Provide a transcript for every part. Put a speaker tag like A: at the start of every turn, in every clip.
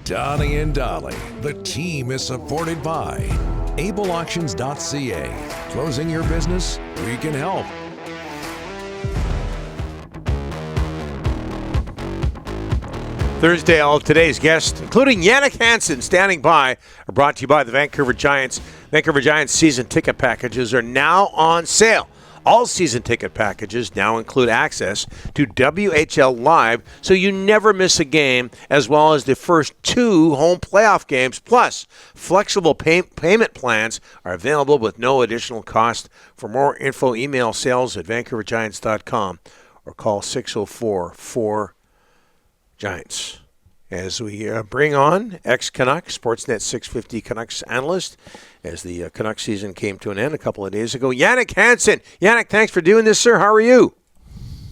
A: Donnie and Dolly. The team is supported by ableauctions.ca. Closing your business? We can help.
B: Thursday, all of today's guests, including Jannik Hansen, standing by, are brought to you by the Vancouver Giants. Vancouver Giants season ticket packages are now on sale. All season ticket packages now include access to WHL Live, so you never miss a game, as well as the first 2 home playoff games. Plus, flexible payment plans are available with no additional cost. For more info, email sales@vancouvergiants.com or call 604-4-GIANTS. As we bring on ex-Canuck, Sportsnet 650 Canucks analyst, as the Canucks season came to an end a couple of days ago, Jannik Hansen. Jannik, thanks for doing this, sir. How are you?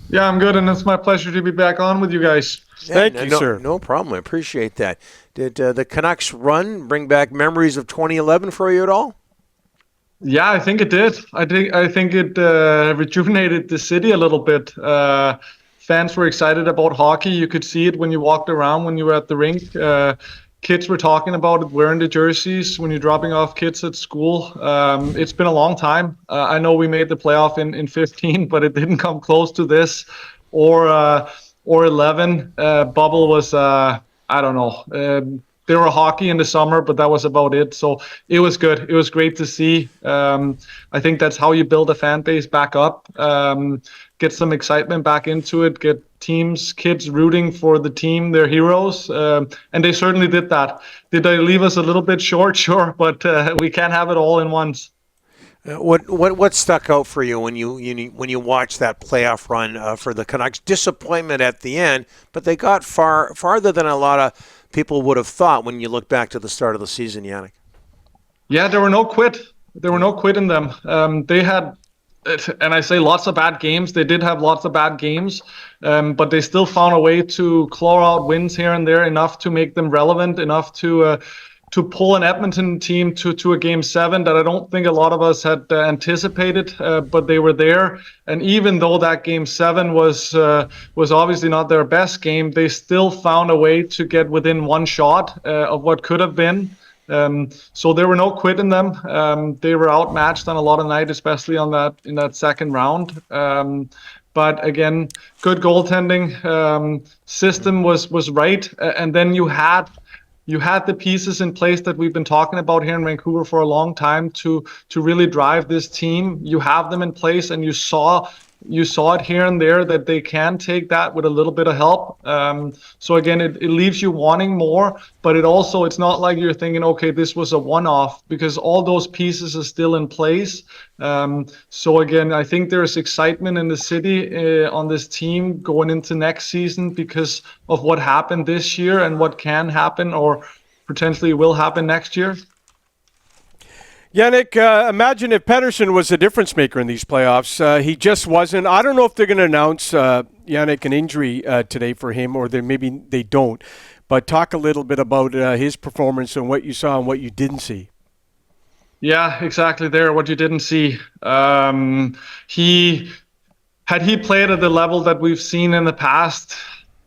C: Yeah, I'm good, and it's my pleasure to be back on with you guys.
B: Thank you, sir. No problem. I appreciate that. Did the Canucks run bring back memories of 2011 for you at all?
C: Yeah, I think it did. I think it rejuvenated the city a little bit. Fans were excited about hockey. You could see it when you walked around, when you were at the rink. Kids were talking about it, wearing the jerseys when you're dropping off kids at school. It's been a long time. I know we made the playoff in 15, but it didn't come close to this or 11. Bubble was, I don't know. There were hockey in the summer, but that was about it. So it was good. It was great to see. I think that's how you build a fan base back up. Get some excitement back into it, get teams, kids rooting for the team, their heroes, and they certainly did that. Did they leave us a little bit short? Sure, but we can't have it all in once.
B: What stuck out for you when you watched that playoff run for the Canucks? Disappointment at the end, but they got farther than a lot of people would have thought when you look back to the start of the season, Jannik.
C: Yeah, there were no quit. There were no quit in them. They had, and I say lots of bad games. They did have lots of bad games, but they still found a way to claw out wins here and there, enough to make them relevant, enough to pull an Edmonton team to a Game 7 that I don't think a lot of us had anticipated, but they were there. And even though that Game 7 was obviously not their best game, they still found a way to get within one shot of what could have been. So there were no quit in them. They were outmatched on a lot of night, especially in that second round. But again, good goaltending. System was right, and then you had the pieces in place that we've been talking about here in Vancouver for a long time to really drive this team. You have them in place, and you saw it here and there that they can take that with a little bit of help. So again, it leaves you wanting more, but it's not like you're thinking, okay, this was a one-off, because all those pieces are still in place. So again, I think there's excitement in the city on this team going into next season because of what happened this year and what can happen or potentially will happen next year.
D: Jannik, imagine if Pettersson was a difference maker in these playoffs. He just wasn't. I don't know if they're going to announce, Jannik, an injury today for him, or maybe they don't. But talk a little bit about his performance and what you saw and what you didn't see.
C: Yeah, exactly there, what you didn't see. Had he played at the level that we've seen in the past,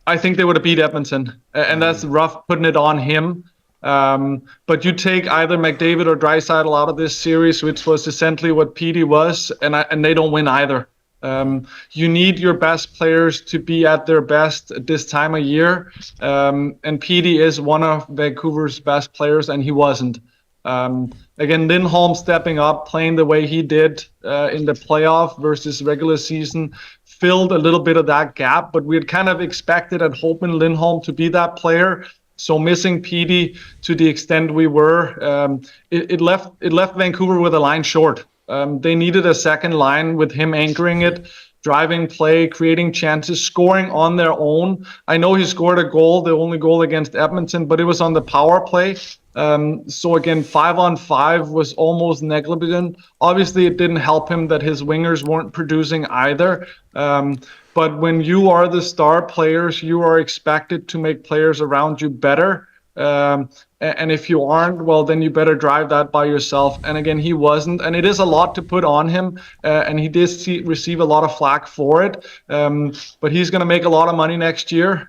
C: I think they would have beat Edmonton. And that's rough putting it on him. But you take either McDavid or Draisaitl out of this series, which was essentially what Petey was, and they don't win either. You need your best players to be at their best at this time of year, and Petey is one of Vancouver's best players, and he wasn't. Again, Lindholm stepping up, playing the way he did in the playoff versus regular season, filled a little bit of that gap, but we had kind of expected and hoping Lindholm to be that player. So missing Petey to the extent we were, it left Vancouver with a line short. They needed a second line with him anchoring it, driving play, creating chances, scoring on their own. I know he scored a goal, the only goal against Edmonton, but it was on the power play. So again, 5-on-5 was almost negligible. Obviously, it didn't help him that his wingers weren't producing either. But when you are the star players, you are expected to make players around you better. And if you aren't, well, then you better drive that by yourself. And again, he wasn't. And it is a lot to put on him. And he did receive a lot of flack for it. But he's going to make a lot of money next year.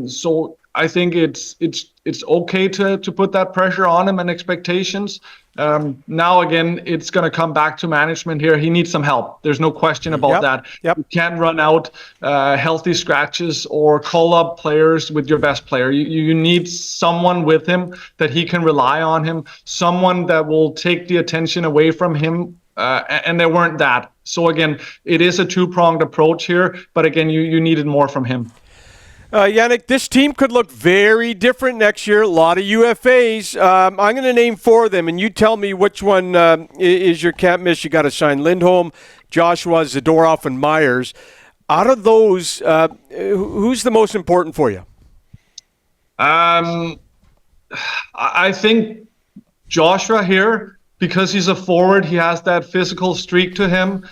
C: So I think it's okay to put that pressure on him and expectations. Now again, it's going to come back to management here. He needs some help. There's no question about that. You can't run out healthy scratches or call up players with your best player. You need someone with him that he can rely on him, someone that will take the attention away from him. And there weren't that. So again, it is a two-pronged approach here. But again, you needed more from him.
D: Jannik, this team could look very different next year. A lot of UFAs. I'm going to name 4 of them, and you tell me which one is your can't miss. You got to sign Lindholm, Joshua, Zadorov, and Myers. Out of those, who's the most important for you?
C: I think Joshua here, because he's a forward, he has that physical streak to him.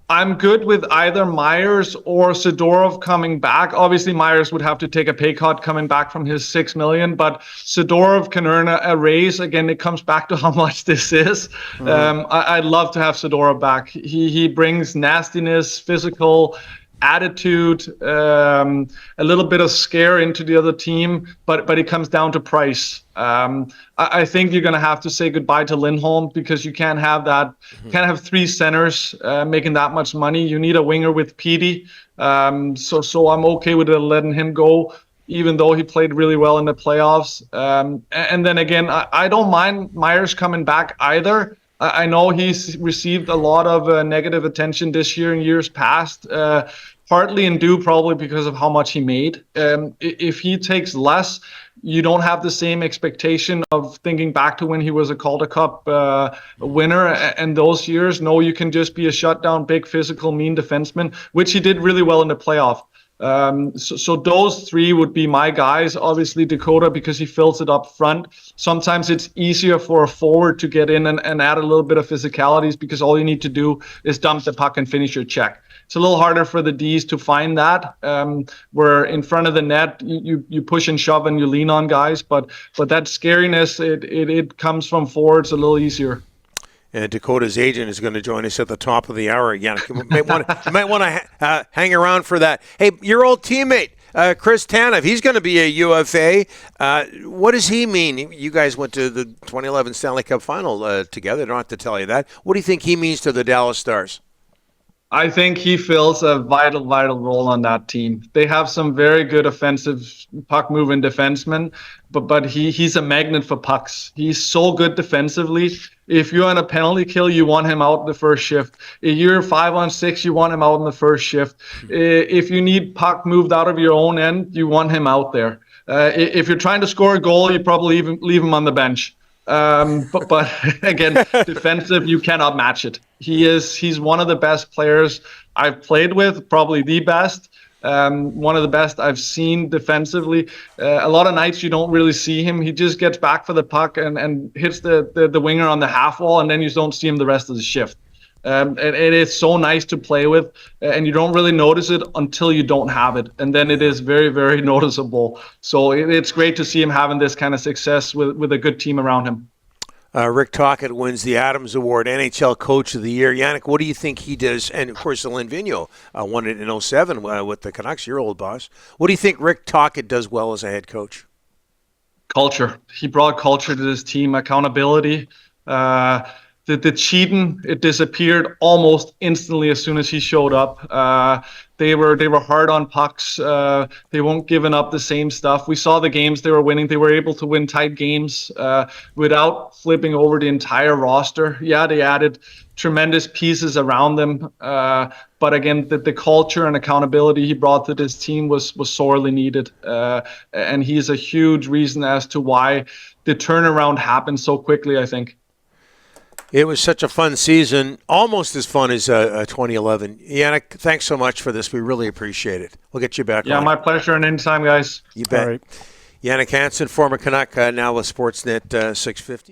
C: I'm good with either Myers or Zadorov coming back. Obviously, Myers would have to take a pay cut coming back from his $6 million, but Zadorov can earn a raise. Again, it comes back to how much this is. I'd love to have Zadorov back. He brings nastiness, physical attitude, a little bit of scare into the other team, but it comes down to price. I think you're going to have to say goodbye to Lindholm because you can't have that. Can't have 3 centers making that much money. You need a winger with Petey. So I'm okay with letting him go, even though he played really well in the playoffs. And then again, I don't mind Myers coming back either. I know he's received a lot of negative attention this year and years past, partly and due probably because of how much he made. If he takes less, you don't have the same expectation of thinking back to when he was a Calder Cup winner and those years. No, you can just be a shutdown, big, physical, mean defenseman, which he did really well in the playoff. So those 3 would be my guys. Obviously Dakota, because he fills it up front. Sometimes it's easier for a forward to get in and add a little bit of physicalities because all you need to do is dump the puck and finish your check. It's a little harder for the Ds to find that, where in front of the net you push and shove and you lean on guys, but that scariness it comes from forwards a little easier.
B: And Dakota's agent is going to join us at the top of the hour. You might want to hang around for that. Hey, your old teammate, Chris Tanev, he's going to be a UFA. What does he mean? You guys went to the 2011 Stanley Cup Final together. I don't have to tell you that. What do you think he means to the Dallas Stars?
C: I think he fills a vital role on that team. They have some very good offensive puck-moving defensemen, but he's a magnet for pucks. He's so good defensively. If you're on a penalty kill, you want him out in the first shift. If you're 5-on-6, you want him out in the first shift. If you need puck moved out of your own end, you want him out there. If you're trying to score a goal, you probably leave him on the bench. But again, defensive, you cannot match it. He's one of the best players I've played with, probably the best. One of the best I've seen defensively. A lot of nights you don't really see him. He just gets back for the puck and hits the winger on the half wall, and then you don't see him the rest of the shift. It is so nice to play with, and you don't really notice it until you don't have it, and then it is very, very noticeable. So it's great to see him having this kind of success with a good team around him.
B: Rick Tocchet wins the Adams Award, NHL Coach of the Year. Jannik, what do you think he does? And, of course, Alain Vigneault won it in 2007 with the Canucks, your old boss. What do you think Rick Tocchet does well as a head coach?
C: Culture. He brought culture to this team, accountability. The cheating, it disappeared almost instantly as soon as he showed up. They were hard on pucks. They weren't giving up the same stuff. We saw the games they were winning. They were able to win tight games without flipping over the entire roster. Yeah, they added tremendous pieces around them. But again, the culture and accountability he brought to this team was sorely needed. And he's a huge reason as to why the turnaround happened so quickly, I think.
B: It was such a fun season, almost as fun as 2011. Jannik, thanks so much for this. We really appreciate it. We'll get you back on.
C: Yeah, my pleasure, and anytime, guys.
B: You bet.
D: All right.
B: Jannik Hansen, former Canuck, now with Sportsnet 650.